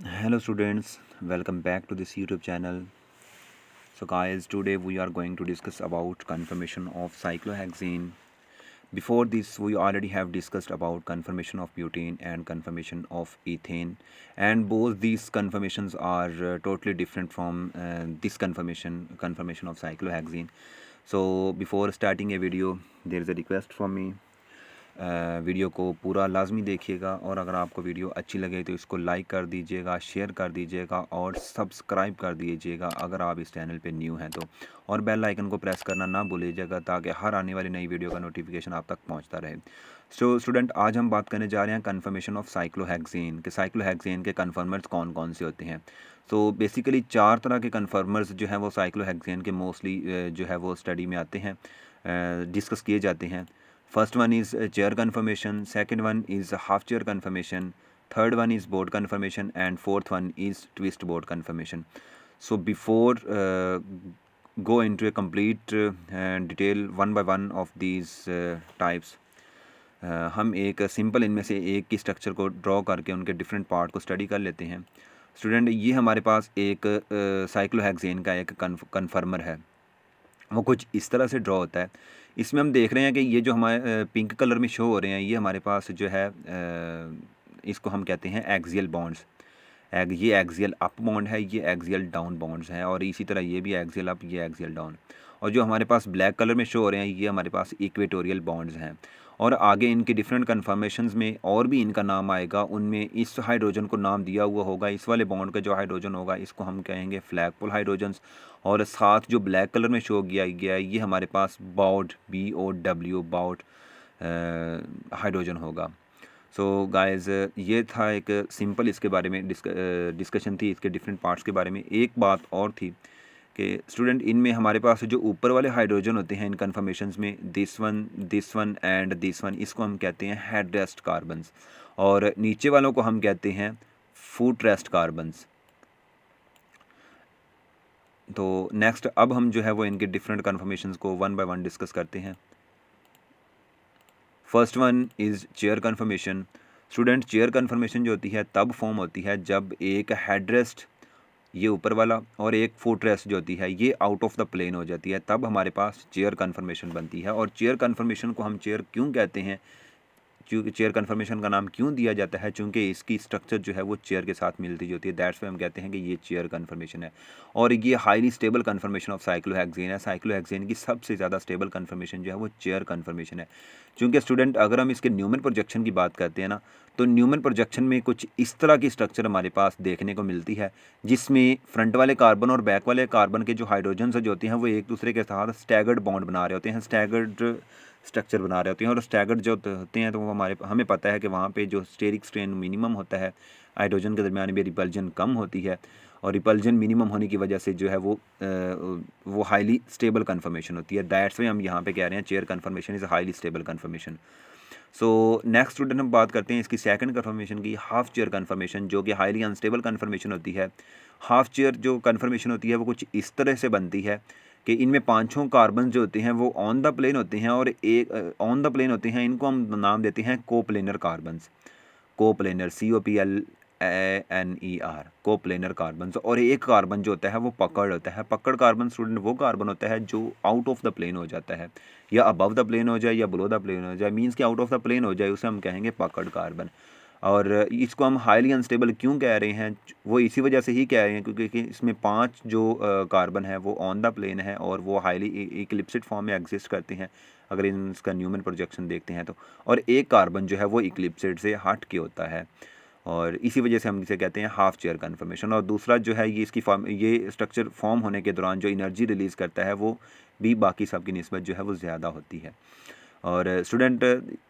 Hello students, welcome back to this YouTube channel. So guys, today we are going to discuss about conformation of cyclohexane. Before this, we already have discussed about conformation of butane and conformation of ethane, and both these conformations are totally different from this conformation of cyclohexane. So before starting a video, there is a request from me. Video को पूरा लाजमी देखिएगा और अगर आपको video अच्छी लगे तो इसको लाइक कर दीजिएगा, शेयर कर दीजिएगा और सब्सक्राइब कर दीजिएगा अगर आप इस चैनल पे न्यू हैं तो, और बेल आइकन को प्रेस करना ना भूलिएगा ताकि हर आने वाली नई वीडियो का नोटिफिकेशन आप तक पहुंचता रहे। सो स्टूडेंट, आज हम बात करने जा रहे हैं कन्फर्मेशन ऑफ साइक्लोहेक्सेन के साइक्लोहेक्सेन के कन्फर्मर्स कौन कौन से होते हैं। सो बेसिकली 4 तरह के कन्फर्मर्स जो हैं वो साइक्लोहेक्सेन के मोस्टली जो है वो स्टडी में आते हैं, डिस्कस किए जाते हैं। First one is chair conformation, second one is half chair conformation, third one is board conformation, and fourth one is twist board conformation. So before go into a complete detail one by one of these types, हम एक simple इनमें से एक की structure को draw करके उनके different part को स्टडी कर लेते हैं। स्टूडेंट, ये हमारे पास एक साइक्लोहेक्सेन का एक कन्फर्मर है, वो कुछ इस तरह से ड्रॉ होता है। इसमें हम देख रहे हैं कि ये जो हमारे पिंक कलर में शो हो रहे हैं, ये हमारे पास जो है इसको हम कहते हैं एक्सियल बॉन्ड्स। ये एक्सियल अप बॉन्ड है, ये एक्सियल डाउन बॉन्ड्स हैं, और इसी तरह ये भी एक्सियल अप, ये एक्सियल डाउन। और जो हमारे पास ब्लैक कलर में शो हो रहे हैं, ये हमारे पास इक्वेटोरियल बॉन्ड्स हैं। और आगे इनके डिफरेंट कन्फर्मेशंस में और भी इनका नाम आएगा, उनमें इस हाइड्रोजन को नाम दिया हुआ होगा। इस वाले बॉन्ड का जो हाइड्रोजन होगा इसको हम कहेंगे फ्लैगपोल हाइड्रोजन्स, और साथ जो ब्लैक कलर में शो किया गया है ये हमारे पास बाउड BOW बाउड हाइड्रोजन होगा। सो गाइस, ये था एक सिंपल इसके बारे में डिस्कशन थी, इसके डिफरेंट पार्ट्स के बारे में। एक बात और थी कि स्टूडेंट, इनमें हमारे पास जो ऊपर वाले हाइड्रोजन होते हैं इन कन्फर्मेशंस में, this one and this one, इसको हम कहते हैं हेड रेस्ट कार्बन्स, और नीचे वालों को हम कहते हैं फुट रेस्ट कार्बन्स। तो नेक्स्ट अब हम जो है वो इनके डिफरेंट कन्फर्मेशंस को वन बाय वन डिस्कस करते हैं। First one is chair conformation. Student, chair conformation जो होती है तब फॉर्म होती है जब एक हेडरेस्ट, ये ऊपर वाला, और एक फुट रेस्ट जो होती है ये आउट ऑफ द प्लेन हो जाती है, तब हमारे पास चेयर कन्फर्मेशन बनती है। और चेयर कन्फर्मेशन को हम चेयर क्यों कहते हैं, क्योंकि चेयर कन्फर्मेशन का नाम क्यों दिया जाता है, चूँकि इसकी स्ट्रक्चर जो है वो चेयर के साथ मिलती होती है, दैट्स वाई हम कहते हैं कि ये चेयर कन्फर्मेशन है। और ये highly stable confirmation of cyclohexane है। साइक्लोहेक्सेन की सबसे ज़्यादा स्टेबल कन्फर्मेशन जो है वो चेयर कन्फर्मेशन है। चूँकि स्टूडेंट, अगर हम इसके न्यूमन प्रोजेक्शन की बात करते हैं ना, तो न्यूमन प्रोजेक्शन में कुछ इस तरह की स्ट्रक्चर हमारे पास देखने को मिलती है, जिसमें फ्रंट वाले कार्बन और बैक वाले कार्बन के जो हाइड्रोजन जो होते हैं वो एक दूसरे के साथ स्टैगर्ड बॉन्ड बना रहे होते हैं, स्टैगर्ड स्ट्रक्चर बना रहे होते हैं। और स्टैगर्ड जो होते हैं तो वो हमें पता है कि वहाँ पे जो स्टेरिक स्ट्रेन मिनिमम होता है, हाइड्रोजन के दरमियान भी रिपल्जन कम होती है, और रिपल्जन मिनिमम होने की वजह से जो है वो हाईली स्टेबल कन्फर्मेशन होती है। दैट्स वाई हम यहाँ पे कह रहे हैं chair conformation is a highly stable conformation. So next student, हम बात करते हैं इसकी सेकंड कन्फर्मेशन की, हाफ चेयर कन्फर्मेशन, जो कि हाईली अनस्टेबल कन्फर्मेशन होती है। हाफ चेयर जो कन्फर्मेशन होती है वो कुछ इस तरह से बनती है कि इनमें 5 कार्बन जो होते हैं वो ऑन द प्लेन होते हैं, और एक ऑन द प्लेन होते हैं, इनको हम नाम देते हैं coplanar carbons. Coplanar, COPLANER, coplanar carbons. और एक कार्बन जो होता है वो पकड़ होता है। पकड़ कार्बन स्टूडेंट वो कार्बन होता है जो आउट ऑफ द प्लेन हो जाता है, या अबव द प्लेन हो जाए या बिलो द प्लेन हो जाए, मीन्स कि आउट ऑफ द प्लेन हो जाए, उसे हम कहेंगे पकड़ कार्बन। और इसको हम हाईली अनस्टेबल क्यों कह रहे हैं, वो इसी वजह से ही कह रहे हैं क्योंकि इसमें 5 जो कार्बन है वो ऑन द प्लेन है, और वो हाईली इक्लिप्सिड फॉर्म में एग्जिस्ट करते हैं अगर इसका न्यूमन प्रोजेक्शन देखते हैं तो। और एक कार्बन जो है वो इक्लिप्सिड से हट के होता है, और इसी वजह से हम इसे कहते हैं हाफ चेयर कन्फर्मेशन। और दूसरा जो है ये स्ट्रक्चर फॉर्म होने के दौरान जो एनर्जी रिलीज़ करता है वो भी बाकी सब की निस्बत जो है वो ज़्यादा होती है। और स्टूडेंट,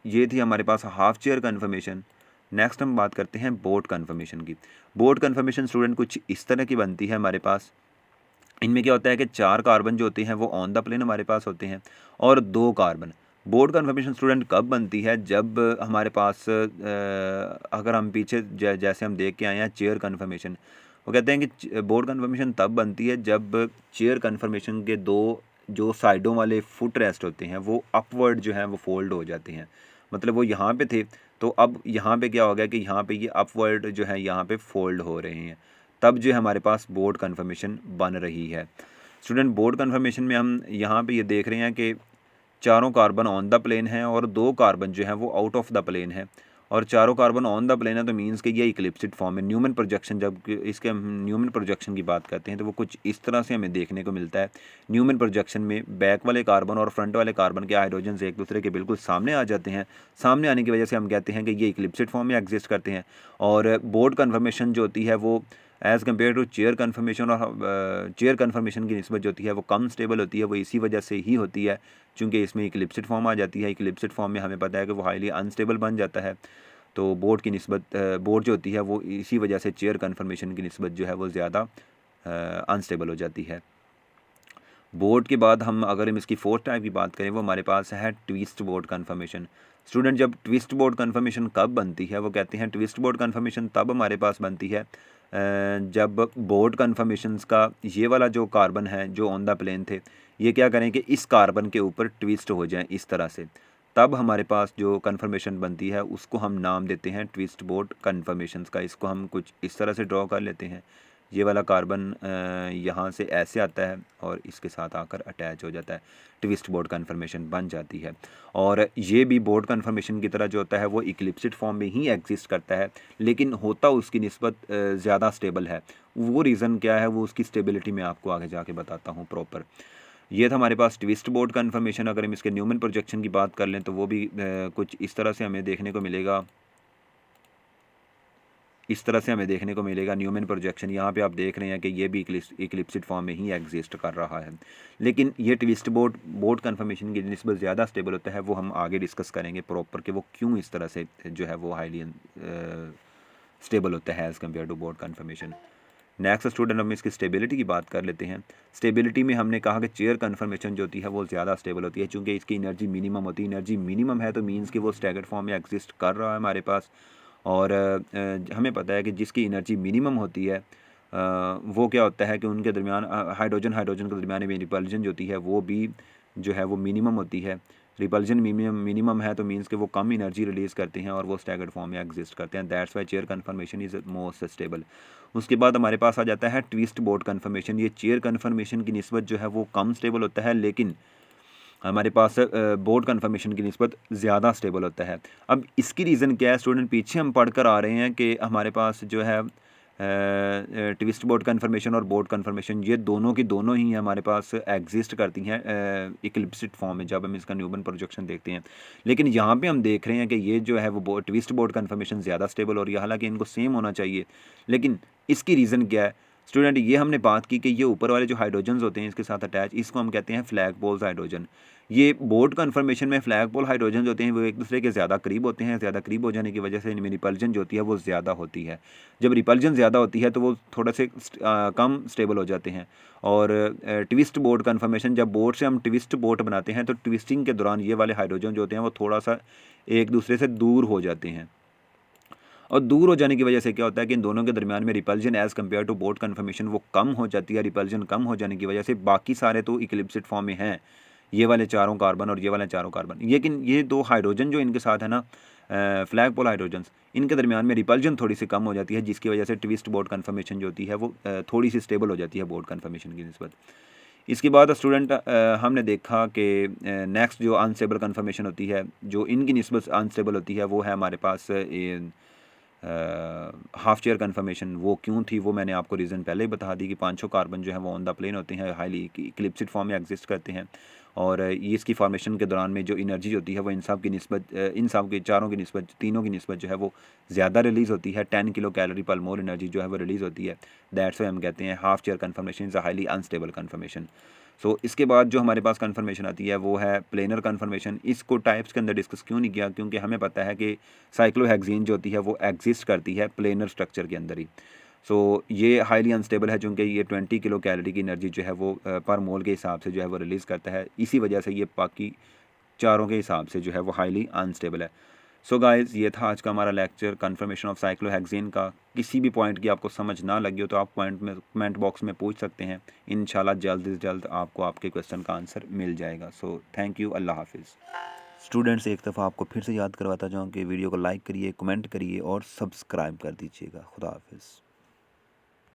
ये थी हमारे पास हाफ चेयर कन्फर्मेशन। नेक्स्ट हम बात करते हैं बोट कन्फर्मेशन की। बोट कन्फर्मेशन स्टूडेंट कुछ इस तरह की बनती है हमारे पास। इनमें क्या होता है कि 4 कार्बन जो होते हैं वो ऑन द प्लेन हमारे पास होते हैं, और 2 कार्बन। बोर्ड कन्फर्मेशन स्टूडेंट कब बनती है, जब हमारे पास अगर हम पीछे जैसे हम देख के आए हैं चेयर कन्फर्मेशन, वो कहते हैं कि बोर्ड कन्फर्मेशन तब बनती है जब चेयर कन्फर्मेशन के 2 जो साइडों वाले फुट रेस्ट होते हैं वो अपवर्ड जो हैं वो फोल्ड हो जाते हैं। मतलब वो यहाँ पे थे तो अब यहाँ पे क्या हो गया कि यहाँ पे ये अपवर्ड जो है यहाँ पे फोल्ड हो रहे हैं, तब जो है हमारे पास बोर्ड कन्फर्मेशन बन रही है। स्टूडेंट बोर्ड कन्फर्मेशन में हम यहाँ पे ये देख रहे हैं कि चारों कार्बन ऑन द प्लेन है और 2 कार्बन जो है वो आउट ऑफ द प्लेन है, और चारों कार्बन ऑन द प्लेन है तो मींस कि ये इक्लिप्सिड फॉर्म है। न्यूमन प्रोजेक्शन, जब इसके हम न्यूमन प्रोजेक्शन की बात करते हैं तो वो कुछ इस तरह से हमें देखने को मिलता है। न्यूमन प्रोजेक्शन में बैक वाले कार्बन और फ्रंट वाले कार्बन के हाइड्रोजन एक दूसरे के बिल्कुल सामने आ जाते हैं। सामने आने की वजह से हम कहते हैं कि ये इक्लिप्सिड फॉर्म में एग्जिस्ट करते हैं। और बोर्ड कन्फर्मेशन जो होती है वो as compare to chair conformation, और चेयर कन्फर्मेशन की निस्बत जो होती है वो कम स्टेबल होती है। वो इसी वजह से ही होती है क्योंकि इसमें इक्लिप्सिड फॉर्म आ जाती है। इक्लिप्सिड फॉर्म में हमें पता है कि वो हाईली अनस्टेबल बन जाता है। तो बोर्ड की निस्बत बोर्ड जो होती है वो इसी वजह से चेयर कन्फर्मेशन की निस्बत जो है वो ज़्यादा अनस्टेबल हो जाती है। बोर्ड के बाद अगर हम इसकी फोर्थ टाइप की बात करें, वो हमारे पास है ट्विस्ट बोर्ड कन्फर्मेशन। स्टूडेंट, जब ट्विस्ट बोर्ड कन्फर्मेशन कब बनती है, वो कहते हैं ट्विस्ट बोर्ड कन्फर्मेशन तब हमारे पास बनती है जब बोर्ड कन्फर्मेशंस का ये वाला जो कार्बन है जो ऑन द प्लेन थे, ये क्या करें कि इस कार्बन के ऊपर ट्विस्ट हो जाएं इस तरह से, तब हमारे पास जो कन्फर्मेशन बनती है उसको हम नाम देते हैं ट्विस्ट बोर्ड कन्फर्मेशंस का। इसको हम कुछ इस तरह से ड्रॉ कर लेते हैं। ये वाला कार्बन यहाँ से ऐसे आता है और इसके साथ आकर अटैच हो जाता है, ट्विस्ट बोर्ड कन्फर्मेशन बन जाती है। और ये भी बोर्ड कन्फर्मेशन की तरह जो होता है वो इक्लिप्सिड फॉर्म में ही एग्जिस्ट करता है, लेकिन होता उसकी निस्बत ज़्यादा स्टेबल है। वो रीज़न क्या है वो उसकी स्टेबिलिटी में आपको आगे जाके बताता हूँ प्रॉपर। ये था हमारे पास ट्विस्ट बोर्ड कन्फर्मेशन। अगर हम इसके न्यूमन प्रोजेक्शन की बात कर लें तो वो भी कुछ इस तरह से हमें देखने को मिलेगा। न्यूमन प्रोजेक्शन यहाँ पे आप देख रहे हैं कि ये भी इक्लिप्सिड फॉर्म में ही एग्जिस्ट कर रहा है, लेकिन ये ट्विस्ट बोर्ड कन्फर्मेशन की निस्बत ज़्यादा स्टेबल होता है। वो हम आगे डिस्कस करेंगे प्रॉपर कि वो क्यों इस तरह से जो है वो हाईली स्टेबल होता है as compare to boat conformation. Next student, हम इसकी स्टेबिलिटी की बात कर लेते हैं। स्टेबिलिटी में हमने कहा कि चेयर कन्फर्मेशन जो होती है वो ज़्यादा स्टेबल होती है, चूँकि इसकी एनर्जी मिनिमम होती है। एनर्जी मिनिमम है तो मीन्स कि वो स्टैगर्ड फॉर्म में एग्जिस्ट कर रहा है हमारे पास। और हमें पता है कि जिसकी एनर्जी मिनिमम होती है वो क्या होता है कि उनके दरमियान हाइड्रोजन के दरमियान में रिपल्जन जो होती है वो भी जो है वो मिनिमम होती है। रिपल्जन मिनिमम है तो मीन्स कि वो कम एनर्जी रिलीज़ करते हैं और वो स्टैगर्ड फॉर्म में एग्जिस्ट करते हैं। That's why chair conformation is most stable. उसके बाद हमारे पास आ जाता है ट्विस्ट बोर्ड कन्फर्मेशन। ये चेयर कन्फर्मेशन की निस्बत जो है वो कम स्टेबल होता है, लेकिन हमारे पास बोर्ड कन्फर्मेशन की निस्बत ज़्यादा स्टेबल होता है। अब इसकी रीज़न क्या है स्टूडेंट, पीछे हम पढ़ कर आ रहे हैं कि हमारे पास जो है ट्विस्ट बोर्ड कन्फर्मेशन और बोर्ड कन्फर्मेशन ये दोनों की दोनों ही हमारे पास एग्जिस्ट करती हैं इक्लिप्सिड फॉर्म में जब हम इसका न्यूमन प्रोजेक्शन देखते हैं। लेकिन यहाँ पे हम देख रहे हैं कि ये जो है वो ट्विस्ट बोर्ड कन्फर्मेशन ज़्यादा स्टेबल हो रही है, हालांकि इनको सेम होना चाहिए। लेकिन इसकी रीज़न क्या है स्टूडेंट, ये हमने बात की कि ये ऊपर वाले जो हाइड्रोजन्स होते हैं इसके साथ अटैच, इसको हम कहते हैं फ्लैग पोल्स हाइड्रोजन। ये बोर्ड कन्फर्मेशन में फ्लैग पोल हाइड्रोजन होते हैं वो एक दूसरे के ज़्यादा करीब होते हैं। ज़्यादा करीब हो जाने की वजह से इनमें रिपल्जन जो होती है वो ज़्यादा होती है। जब रिपल्जन ज़्यादा होती है तो वो थोड़ा से कम स्टेबल हो जाते हैं। और ट्विस्ट बोर्ड कन्फर्मेशन, जब बोर्ड से हम ट्विस्ट बोर्ड बनाते हैं तो ट्विस्टिंग के दौरान ये वाले हाइड्रोजन जो होते हैं वो थोड़ा सा एक दूसरे से दूर हो जाते हैं, और दूर हो जाने की वजह से क्या होता है कि इन दोनों के दरमियान में repulsion as compare to boat conformation वो कम हो जाती है। रिपल्जन कम हो जाने की वजह से बाकी सारे तो इक्लिप्सिड फॉर्म में हैं, ये वाले चारों कार्बन और ये वाले चारों कार्बन, लेकिन ये दो हाइड्रोजन जो इनके साथ है ना फ्लैग पोल हाइड्रोजन्स, इनके दरमियान में रिपल्जन थोड़ी सी कम हो जाती है, जिसकी वजह से ट्विस्ट बोर्ड कन्फर्मेशन जो होती है वो थोड़ी सी स्टेबल हो जाती है बोर्ड कन्फर्मेशन की निस्बत। इसके बाद स्टूडेंट हमने देखा कि नेक्स्ट जो अनस्टेबल कन्फर्मेशन होती है, जो इनकी निस्बत अनस्टेबल होती है, वो है हमारे पास हाफ चेयर कन्फर्मेशन। वो क्यों थी वो मैंने आपको रीज़न पहले ही बता दी कि पांचों कार्बन जो है वो ऑन द प्लेन होते हैं, हाईली इक्लिप्सिड फॉर्म में एग्जिस्ट करते हैं। और ये इसकी फॉर्मेशन के दौरान में जो एनर्जी होती है वो इन सब की निस्बत, इन सब के चारों की निस्बत, तीनों की निस्बत जो है वो ज़्यादा रिलीज़ होती है। 10 किलो कैलोरी पर मोल एनर्जी जो है वो रिलीज़ होती है। दैट्स वाई हम कहते हैं half chair conformation is a highly unstable conformation. So इसके बाद जो हमारे पास कन्फर्मेशन आती है वो है प्लेनर कन्फर्मेशन। इसको टाइप्स के अंदर डिस्कस क्यों नहीं किया, क्योंकि हमें पता है कि साइक्लोहेक्सीन जो होती है वो एग्जिस्ट करती है प्लेनर स्ट्रक्चर के अंदर ही। सो ये हाईली अनस्टेबल है, चूँकि ये 20 किलो कैलोरी की एनर्जी जो है वो पर मोल के हिसाब से जो है वो रिलीज़ करता है। इसी वजह से ये बाकी चारों के हिसाब से जो है वो हाईली अनस्टेबल है। सो गाइज़, ये था आज का हमारा लेक्चर कन्फर्मेशन ऑफ साइक्लोहेक्सेन का। किसी भी पॉइंट की आपको समझ ना लगी हो तो आप कमेंट बॉक्स में पूछ सकते हैं। इंशाल्लाह जल्द से जल्द आपको आपके क्वेश्चन का आंसर मिल जाएगा। सो थैंक यू, अल्लाह हाफिज़। स्टूडेंट्स एक दफ़ा आपको फिर से याद करवाता जाऊँ कि वीडियो को लाइक करिए, कमेंट करिए और सब्सक्राइब कर दीजिएगा। खुदा हाफिज़।